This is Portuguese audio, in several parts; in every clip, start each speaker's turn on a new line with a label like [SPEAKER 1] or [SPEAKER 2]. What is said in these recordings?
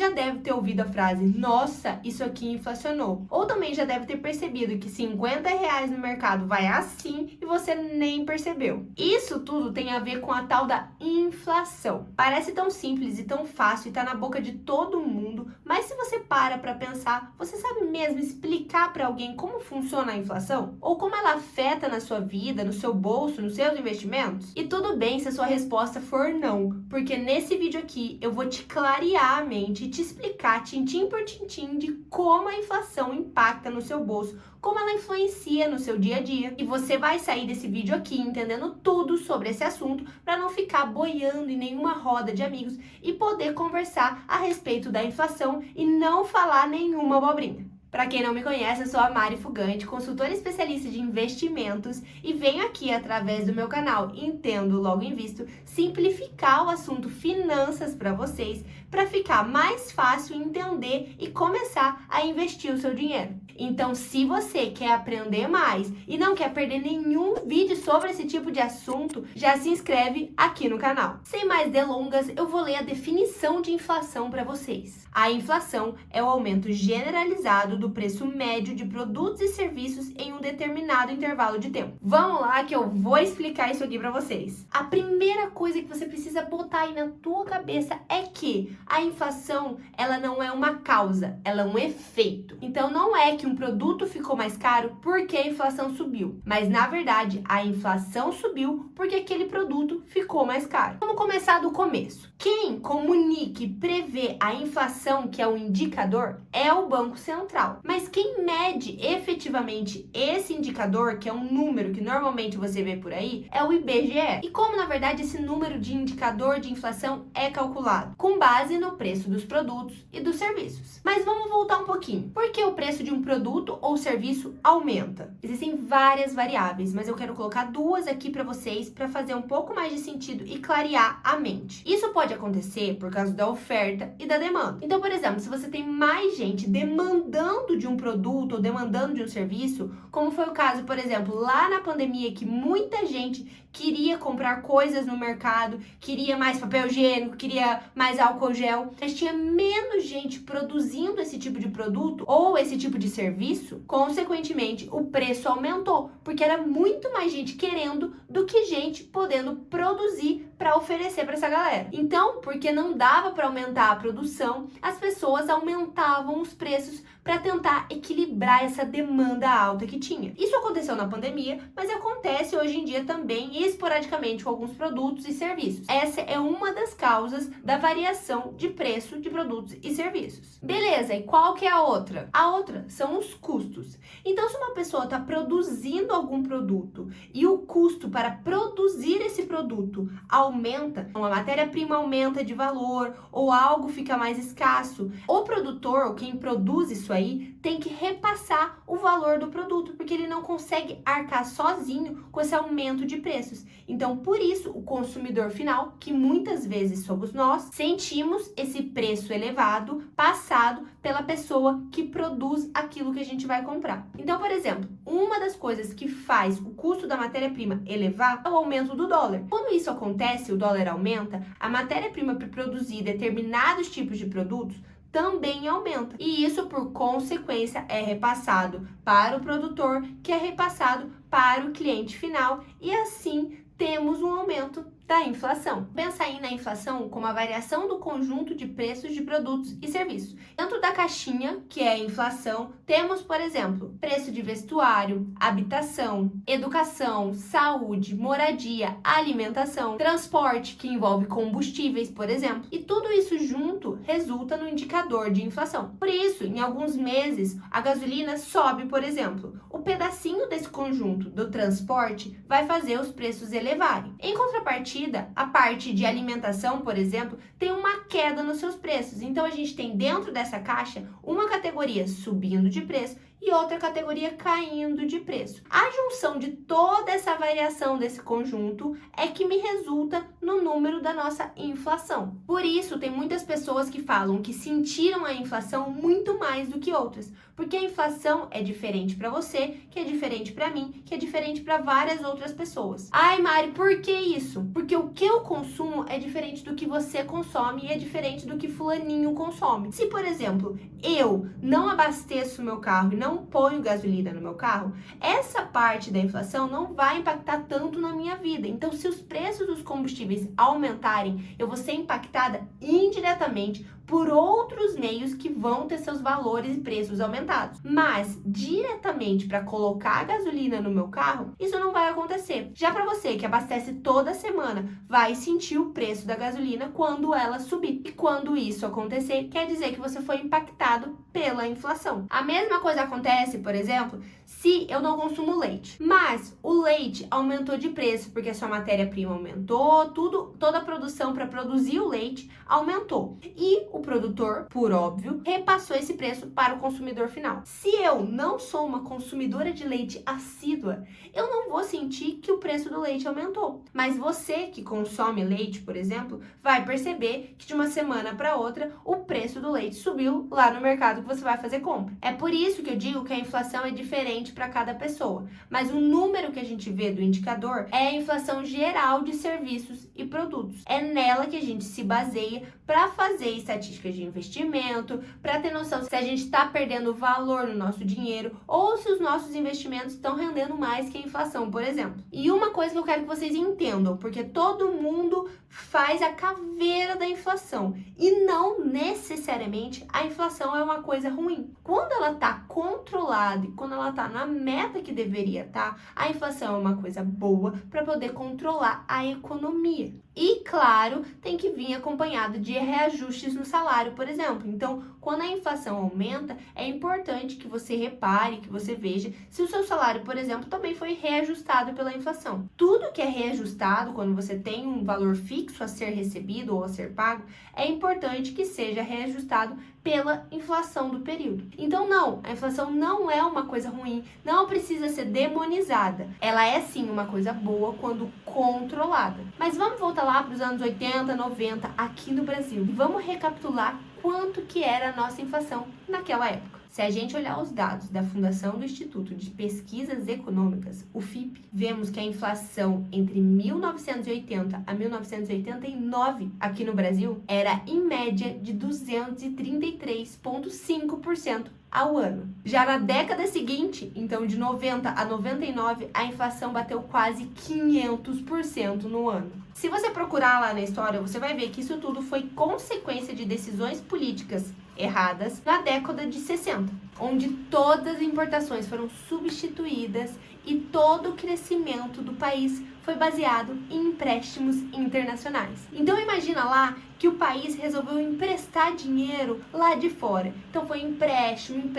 [SPEAKER 1] já deve ter ouvido a frase, nossa, isso aqui inflacionou. Ou também já deve ter percebido que R$ 50 no mercado vai assim e você nem percebeu. Isso tudo tem a ver com a tal da inflação. Parece tão simples e tão fácil e tá na boca de todo mundo, mas se você para pensar, você sabe mesmo explicar para alguém como funciona a inflação? Ou como ela afeta na sua vida, no seu bolso, nos seus investimentos? E tudo bem se a sua resposta for não, porque nesse vídeo aqui eu vou te clarear a mente e te explicar tintim por tintim de como a inflação impacta no seu bolso, como ela influencia no seu dia a dia. E você vai sair desse vídeo aqui entendendo tudo sobre esse assunto para não ficar boiando em nenhuma roda de amigos e poder conversar a respeito da inflação e não falar nenhuma abobrinha. Para quem não me conhece, eu sou a Mari Fugante, consultora especialista de investimentos e venho aqui através do meu canal Entendo Logo Invisto simplificar o assunto finanças para vocês, para ficar mais fácil entender e começar a investir o seu dinheiro. Então, se você quer aprender mais e não quer perder nenhum vídeo sobre esse tipo de assunto, já se inscreve aqui no canal. Sem mais delongas, eu vou ler a definição de inflação para vocês. A inflação é o aumento generalizado do preço médio de produtos e serviços em um determinado intervalo de tempo. Vamos lá que eu vou explicar isso aqui para vocês. A primeira coisa que você precisa botar aí na tua cabeça é que a inflação, ela não é uma causa, ela é um efeito. Então não é que um produto ficou mais caro porque a inflação subiu, mas na verdade a inflação subiu porque aquele produto ficou mais caro. Vamos começar do começo. Quem comunica e prevê a inflação, que é o indicador, é o Banco Central. Mas quem mede efetivamente esse indicador, que é um número que normalmente você vê por aí, é o IBGE. E como na verdade esse número de indicador de inflação é calculado? Com base no preço dos produtos e dos serviços. Mas vamos voltar um pouquinho. Por que o preço de um produto ou serviço aumenta? Existem várias variáveis, mas eu quero colocar duas aqui para vocês para fazer um pouco mais de sentido e clarear a mente. Isso pode acontecer por causa da oferta e da demanda. Então, por exemplo, se você tem mais gente demandando de um produto ou demandando de um serviço, como foi o caso, por exemplo, lá na pandemia, que muita gente queria comprar coisas no mercado, queria mais papel higiênico, queria mais álcool gel, mas tinha menos gente produzindo esse tipo de produto ou esse tipo de serviço, consequentemente o preço aumentou, porque era muito mais gente querendo do que gente podendo produzir para oferecer para essa galera. Então, porque não dava para aumentar a produção, as pessoas aumentavam os preços para tentar equilibrar essa demanda alta que tinha. Isso aconteceu na pandemia, mas acontece hoje em dia também esporadicamente com alguns produtos e serviços. Essa é uma das causas da variação de preço de produtos e serviços. Beleza, e qual que é a outra? A outra são os custos. Então, se uma pessoa está produzindo algum produto e o custo para produzir esse produto aumenta, a matéria-prima aumenta de valor ou algo fica mais escasso, o produtor, ou quem produz isso aí, tem que repassar o valor do produto, porque ele não consegue arcar sozinho com esse aumento de preços. Então, por isso, o consumidor final, que muitas vezes somos nós, sentimos esse preço elevado passado pela pessoa que produz aquilo que a gente vai comprar. Então, por exemplo, uma das coisas que faz o custo da matéria-prima elevar é o aumento do dólar. Quando isso acontece, o dólar aumenta, a matéria-prima para produzir determinados tipos de produtos também aumenta. E isso, por consequência, é repassado para o produtor, que é repassado para o cliente final, e assim temos um aumento da inflação. Pensa aí na inflação como a variação do conjunto de preços de produtos e serviços. Dentro da caixinha, que é a inflação, temos, por exemplo, preço de vestuário, habitação, educação, saúde, moradia, alimentação, transporte, que envolve combustíveis, por exemplo. E tudo isso junto resulta no indicador de inflação. Por isso, em alguns meses, a gasolina sobe, por exemplo. O pedacinho desse conjunto do transporte vai fazer os preços elevarem. Em contrapartida, a parte de alimentação, por exemplo, tem uma queda nos seus preços. Então, a gente tem dentro dessa caixa uma categoria subindo de preço e outra categoria caindo de preço. A junção de toda essa variação desse conjunto é que me resulta no número da nossa inflação. Por isso, tem muitas pessoas que falam que sentiram a inflação muito mais do que outras, porque a inflação é diferente para você, que é diferente para mim, que é diferente para várias outras pessoas. Ai, Mari, por que isso? Porque o que eu consumo é diferente do que você consome e é diferente do que fulaninho consome. Se, por exemplo, eu não abasteço o meu carro e não ponho gasolina no meu carro, essa parte da inflação não vai impactar tanto na minha vida. Então, se os preços dos combustíveis aumentarem, eu vou ser impactada indiretamente por outros meios que vão ter seus valores e preços aumentados. Mas, diretamente para colocar a gasolina no meu carro, isso não vai acontecer. Já para você que abastece toda semana, vai sentir o preço da gasolina quando ela subir. E quando isso acontecer, quer dizer que você foi impactado pela inflação. A mesma coisa acontece, por exemplo, se eu não consumo leite. Mas o leite aumentou de preço porque a sua matéria-prima aumentou, toda a produção para produzir o leite aumentou. E o produtor, por óbvio, repassou esse preço para o consumidor final. Se eu não sou uma consumidora de leite assídua, eu não vou sentir que o preço do leite aumentou. Mas você que consome leite, por exemplo, vai perceber que de uma semana para outra o preço do leite subiu lá no mercado que você vai fazer compra. É por isso que eu digo que a inflação é diferente para cada pessoa. Mas o número que a gente vê do indicador é a inflação geral de serviços e produtos. É nela que a gente se baseia para fazer estatísticas de investimento, para ter noção se a gente está perdendo valor no nosso dinheiro ou se os nossos investimentos estão rendendo mais que a inflação, por exemplo. E uma coisa que eu quero que vocês entendam, porque todo mundo faz a caveira da inflação e não necessariamente a inflação é uma coisa ruim. Quando ela está controlada e quando ela está na meta que deveria estar, a inflação é uma coisa boa para poder controlar a economia. E, claro, tem que vir acompanhado de reajustes no salário, por exemplo. Então, quando a inflação aumenta, é importante que você repare, que você veja se o seu salário, por exemplo, também foi reajustado pela inflação. Tudo que é reajustado, quando você tem um valor fixo a ser recebido ou a ser pago, é importante que seja reajustado pela inflação do período. Então, não, a inflação não é uma coisa ruim, não precisa ser demonizada. Ela é sim uma coisa boa quando controlada. Mas vamos voltar lá para os anos 80, 90 aqui no Brasil e vamos recapitular quanto que era a nossa inflação naquela época. Se a gente olhar os dados da Fundação do Instituto de Pesquisas Econômicas, o FIPE, vemos que a inflação entre 1980 a 1989 aqui no Brasil era em média de 233,5% ao ano. Já na década seguinte, então de 90 a 99, a inflação bateu quase 500% no ano. Se você procurar lá na história, você vai ver que isso tudo foi consequência de decisões políticas erradas na década de 60, onde todas as importações foram substituídas e todo o crescimento do país foi baseado em empréstimos internacionais. Então imagina lá que o país resolveu emprestar dinheiro lá de fora. Então foi empréstimo.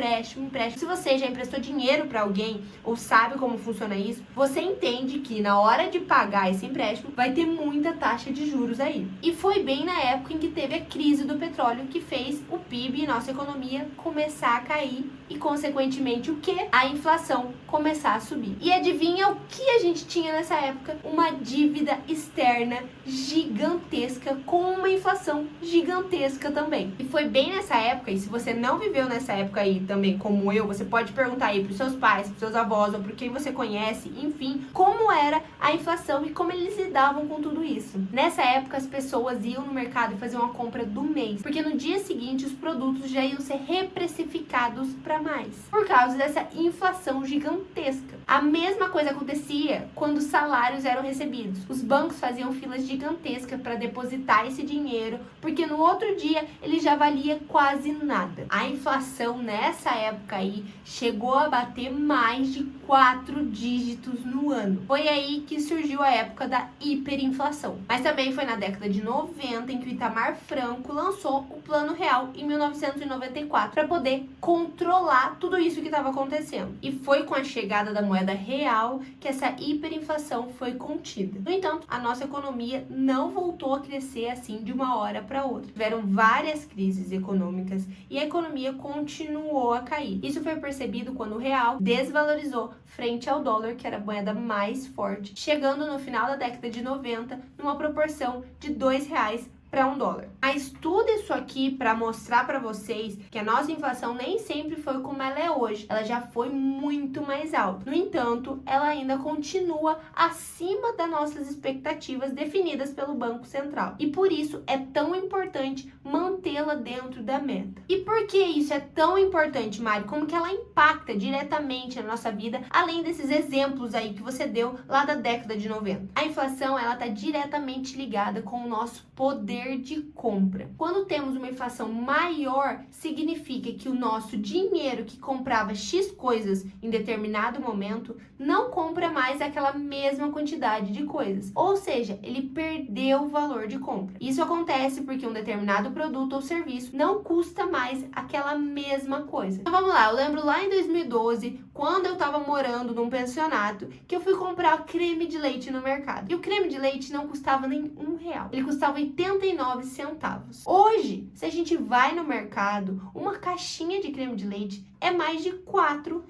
[SPEAKER 1] Se você já emprestou dinheiro para alguém ou sabe como funciona isso, você entende que na hora de pagar esse empréstimo vai ter muita taxa de juros aí. E foi bem na época em que teve a crise do petróleo que fez o PIB e nossa economia começar a cair e consequentemente o que? A inflação começar a subir. E adivinha o que a gente tinha nessa época? Uma dívida externa gigantesca com uma inflação gigantesca também. E foi bem nessa época, e se você não viveu nessa época aí também como eu, você pode perguntar aí pros seus pais, pros seus avós ou por quem você conhece, enfim, como era a inflação e como eles lidavam com tudo isso. Nessa época as pessoas iam no mercado e faziam a compra do mês, porque no dia seguinte os produtos já iam ser reprecificados para mais, por causa dessa inflação gigantesca. A mesma coisa acontecia quando os salários eram recebidos. Os bancos faziam filas gigantescas para depositar esse dinheiro, porque no outro dia ele já valia quase nada. A inflação nessa época aí chegou a bater mais de 4 dígitos no ano. Foi aí que surgiu a época da hiperinflação. Mas também foi na década de 90 em que o Itamar Franco lançou o Plano Real em 1994 para poder controlar tudo isso que estava acontecendo. E foi com a chegada da moeda moeda real que essa hiperinflação foi contida. No entanto, a nossa economia não voltou a crescer assim de uma hora para outra. Tiveram várias crises econômicas e a economia continuou a cair. Isso foi percebido quando o real desvalorizou frente ao dólar, que era a moeda mais forte, chegando no final da década de 90 numa proporção de R$2 para $1. Mas tudo isso aqui para mostrar para vocês que a nossa inflação nem sempre foi como ela é hoje. Ela já foi muito mais alta. No entanto, ela ainda continua acima das nossas expectativas definidas pelo Banco Central. E por isso é tão importante mantê-la dentro da meta. E por que isso é tão importante, Mari? Como que ela impacta diretamente na nossa vida, além desses exemplos aí que você deu lá da década de 90? A inflação, ela está diretamente ligada com o nosso poder de compra. Quando temos uma inflação maior, significa que o nosso dinheiro que comprava X coisas em determinado momento não compra mais aquela mesma quantidade de coisas. Ou seja, ele perdeu o valor de compra. Isso acontece porque um determinado produto ou serviço não custa mais aquela mesma coisa. Então vamos lá, eu lembro lá em 2012, quando eu estava morando num pensionato, que eu fui comprar creme de leite no mercado. E o creme de leite não custava nem R$1. Ele custava 89 centavos. Hoje, se a gente vai no mercado, uma caixinha de creme de leite é mais de R$4.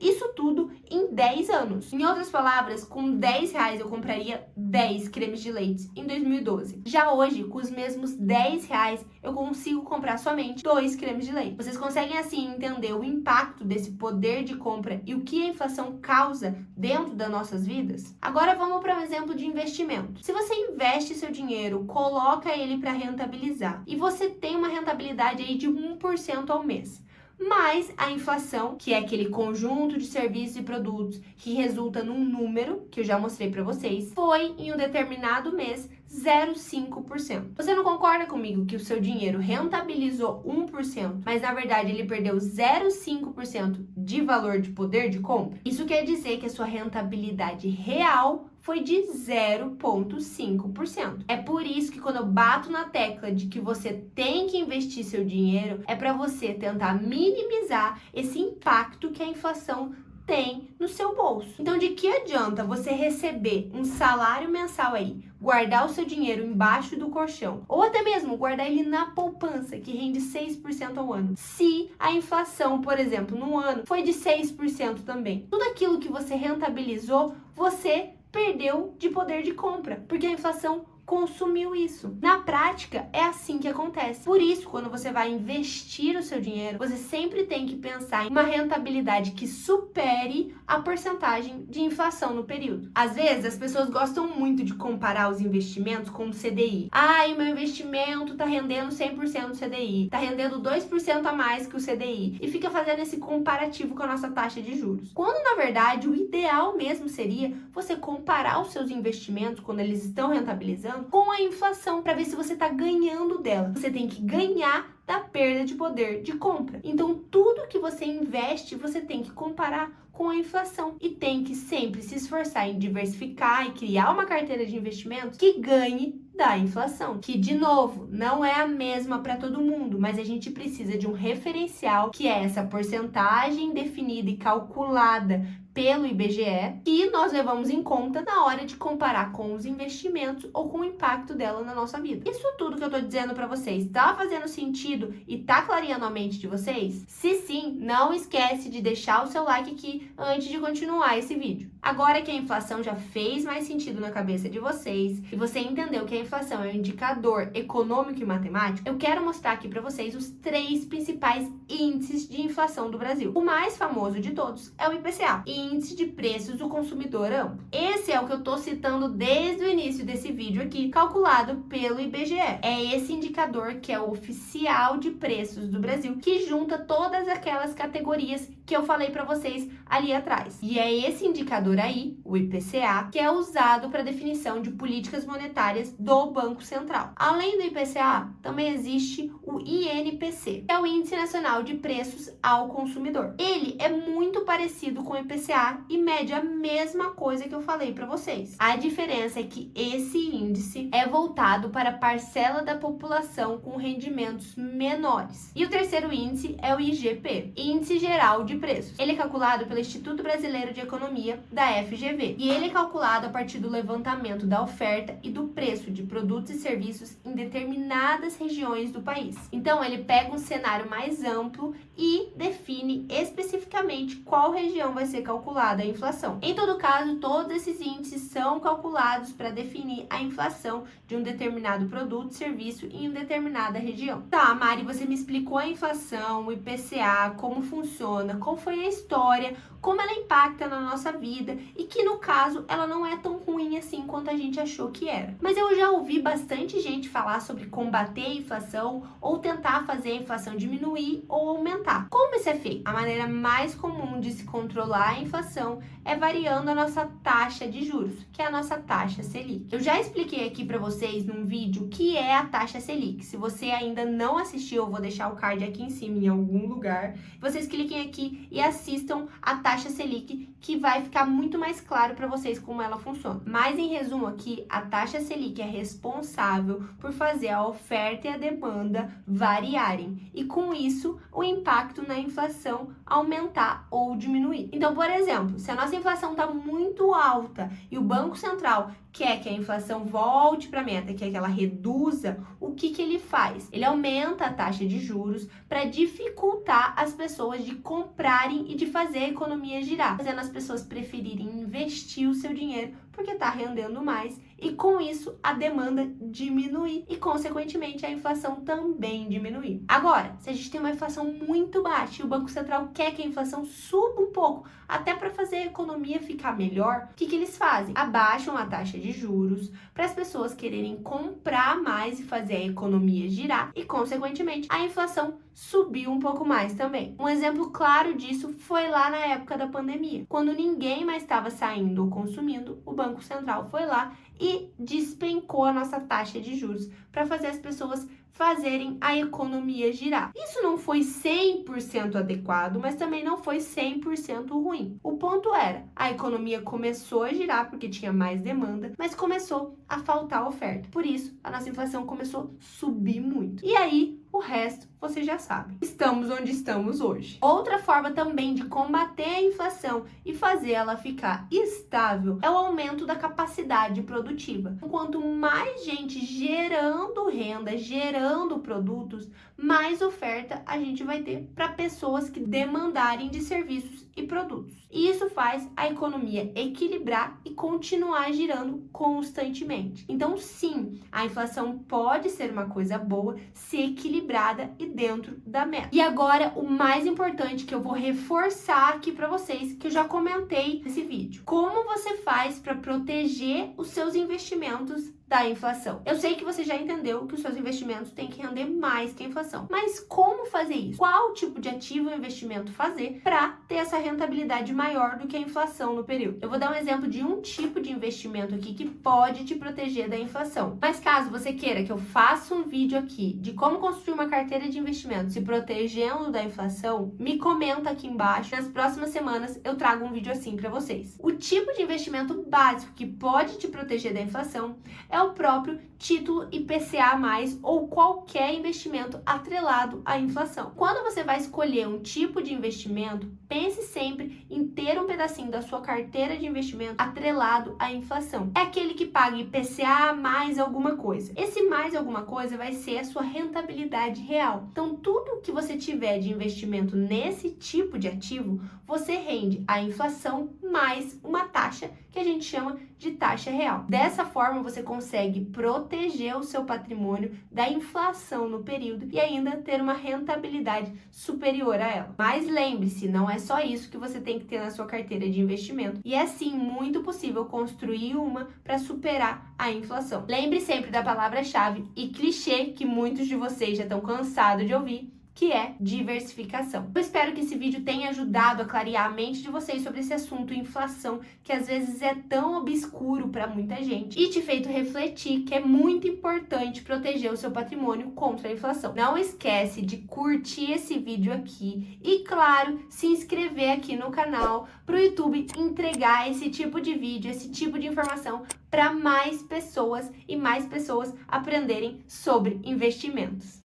[SPEAKER 1] Isso tudo em 10 anos. Em outras palavras, com R$10 eu compraria 10 cremes de leite em 2012. Já hoje, com os mesmos R$10, eu consigo comprar somente 2 cremes de leite. Vocês conseguem assim entender o impacto desse poder de compra e o que a inflação causa dentro das nossas vidas? Agora vamos para um exemplo de investimento. Se você investe seu dinheiro, coloca ele para rentabilizar e você tem uma rentabilidade aí de 1% ao mês. Mas a inflação, que é aquele conjunto de serviços e produtos que resulta num número, que eu já mostrei para vocês, foi em um determinado mês 0,5%. Você não concorda comigo que o seu dinheiro rentabilizou 1%, mas na verdade ele perdeu 0,5% de valor de poder de compra? Isso quer dizer que a sua rentabilidade real foi de 0,5%. É por isso que quando eu bato na tecla de que você tem que investir seu dinheiro, é para você tentar minimizar esse impacto que a inflação tem no seu bolso. Então, de que adianta você receber um salário mensal aí, guardar o seu dinheiro embaixo do colchão, ou até mesmo guardar ele na poupança, que rende 6% ao ano, se a inflação, por exemplo, no ano foi de 6% também? Tudo aquilo que você rentabilizou, você perdeu de poder de compra, porque a inflação consumiu isso. Na prática, é assim que acontece. Por isso, quando você vai investir o seu dinheiro, você sempre tem que pensar em uma rentabilidade que supere a porcentagem de inflação no período. Às vezes, as pessoas gostam muito de comparar os investimentos com o CDI. O meu investimento tá rendendo 100% do CDI, tá rendendo 2% a mais que o CDI, e fica fazendo esse comparativo com a nossa taxa de juros. Quando, na verdade, o ideal mesmo seria você comparar os seus investimentos, quando eles estão rentabilizando, com a inflação, para ver se você está ganhando dela. Você tem que ganhar da perda de poder de compra. Então, tudo que você investe, você tem que comparar com a inflação e tem que sempre se esforçar em diversificar e criar uma carteira de investimentos que ganhe da inflação, que de novo não é a mesma para todo mundo, mas a gente precisa de um referencial, que é essa porcentagem definida e calculada pelo IBGE, que nós levamos em conta na hora de comparar com os investimentos ou com o impacto dela na nossa vida. Isso tudo que eu tô dizendo para vocês, tá fazendo sentido e tá clareando a mente de vocês? Se sim, não esquece de deixar o seu like aqui antes de continuar esse vídeo. Agora que a inflação já fez mais sentido na cabeça de vocês e você entendeu que a inflação é um indicador econômico e matemático, eu quero mostrar aqui para vocês os 3 principais índices de inflação do Brasil. O mais famoso de todos é o IPCA, Índice de Preços do Consumidor Amplo. Esse é o que eu tô citando desde o início desse vídeo aqui, calculado pelo IBGE. É esse indicador que é o oficial de preços do Brasil, que junta todas aquelas categorias que eu falei para vocês ali atrás. E é esse indicador indicador aí, o IPCA, que é usado para definição de políticas monetárias do Banco Central. Além do IPCA, também existe o INPC, que é o Índice Nacional de Preços ao Consumidor. Ele é muito parecido com o IPCA e mede a mesma coisa que eu falei para vocês. A diferença é que esse índice é voltado para a parcela da população com rendimentos menores. E o terceiro índice é o IGP, Índice Geral de Preços. Ele é calculado pelo Instituto Brasileiro de Economia, da FGV, e ele é calculado a partir do levantamento da oferta e do preço de produtos e serviços em determinadas regiões do país. Então, ele pega um cenário mais amplo e define especificamente qual região vai ser calculada a inflação. Em todo caso, todos esses índices são calculados para definir a inflação de um determinado produto, serviço em uma determinada região. Tá, Mari, você me explicou a inflação, o IPCA, como funciona, qual foi a história, como ela impacta na nossa vida e que, no caso, ela não é tão ruim assim quanto a gente achou que era. Mas eu já ouvi bastante gente falar sobre combater a inflação ou tentar fazer a inflação diminuir ou aumentar. Como isso é feito? A maneira mais comum de se controlar a inflação é variando a nossa taxa de juros, que é a nossa taxa Selic. Eu já expliquei aqui para vocês num vídeo o que é a taxa Selic. Se você ainda não assistiu, eu vou deixar o card aqui em cima em algum lugar. Vocês cliquem aqui e assistam a taxa Selic, que vai ficar muito mais claro para vocês como ela funciona. Mas em resumo aqui, a taxa Selic é responsável por fazer a oferta e a demanda variarem e com isso o impacto na inflação aumentar ou diminuir. Então, por exemplo, se a nossa inflação está muito alta e o Banco Central quer que a inflação volte para a meta, quer que ela reduza, o que ele faz? Ele aumenta a taxa de juros para dificultar as pessoas de comprarem e de fazer a economia girar, fazendo as pessoas preferirem investir o seu dinheiro porque está rendendo mais e com isso a demanda diminuir e consequentemente a inflação também diminuir. Agora, se a gente tem uma inflação muito baixa e o Banco Central quer que a inflação suba um pouco, até para fazer a economia ficar melhor, o que eles fazem? Abaixam a taxa de juros para as pessoas quererem comprar mais e fazer a economia girar e consequentemente a inflação subir um pouco mais também. Um exemplo claro disso foi lá na época da pandemia, quando ninguém mais estava saindo ou consumindo, o Banco Central foi lá e despencou a nossa taxa de juros para fazer as pessoas fazerem a economia girar. Isso não foi 100% adequado, mas também não foi 100% ruim. O ponto era, a economia começou a girar porque tinha mais demanda, mas começou a faltar oferta. Por isso, a nossa inflação começou a subir muito. E aí, o resto você já sabe. Estamos onde estamos hoje. Outra forma também de combater a inflação e fazer ela ficar estável é o aumento da capacidade produtiva. Quanto mais gente gerando renda, gerando produtos, mais oferta a gente vai ter para pessoas que demandarem de serviços e produtos. E isso faz a economia equilibrar e continuar girando constantemente. Então, sim, a inflação pode ser uma coisa boa se equilibrada e dentro da meta. E agora, o mais importante que eu vou reforçar aqui para vocês, que eu já comentei nesse vídeo. Como você faz para proteger os seus investimentos da inflação? Eu sei que você já entendeu que os seus investimentos têm que render mais que a inflação, mas como fazer isso? Qual tipo de ativo ou investimento fazer para ter essa rentabilidade maior do que a inflação no período? Eu vou dar um exemplo de um tipo de investimento aqui que pode te proteger da inflação. Mas caso você queira que eu faça um vídeo aqui de como construir uma carteira de investimentos se protegendo da inflação, me comenta aqui embaixo. Nas próximas semanas eu trago um vídeo assim para vocês. O tipo de investimento básico que pode te proteger da inflação é o próprio título IPCA+, ou qualquer investimento atrelado à inflação. Quando você vai escolher um tipo de investimento, pense sempre em ter um pedacinho da sua carteira de investimento atrelado à inflação. É aquele que paga IPCA mais alguma coisa. Esse mais alguma coisa vai ser a sua rentabilidade real. Então, tudo que você tiver de investimento nesse tipo de ativo, você rende a inflação mais uma taxa que a gente chama de taxa real. Dessa forma, você consegue proteger o seu patrimônio da inflação no período e ainda ter uma rentabilidade superior a ela. Mas lembre-se, não é só isso que você tem que ter na sua carteira de investimento e é sim muito possível construir uma para superar a inflação. Lembre sempre da palavra-chave e clichê que muitos de vocês já estão cansados de ouvir, que é diversificação. Eu espero que esse vídeo tenha ajudado a clarear a mente de vocês sobre esse assunto, inflação, que às vezes é tão obscuro para muita gente, e te feito refletir que é muito importante proteger o seu patrimônio contra a inflação. Não esquece de curtir esse vídeo aqui e, claro, se inscrever aqui no canal para o YouTube entregar esse tipo de vídeo, esse tipo de informação para mais pessoas e mais pessoas aprenderem sobre investimentos.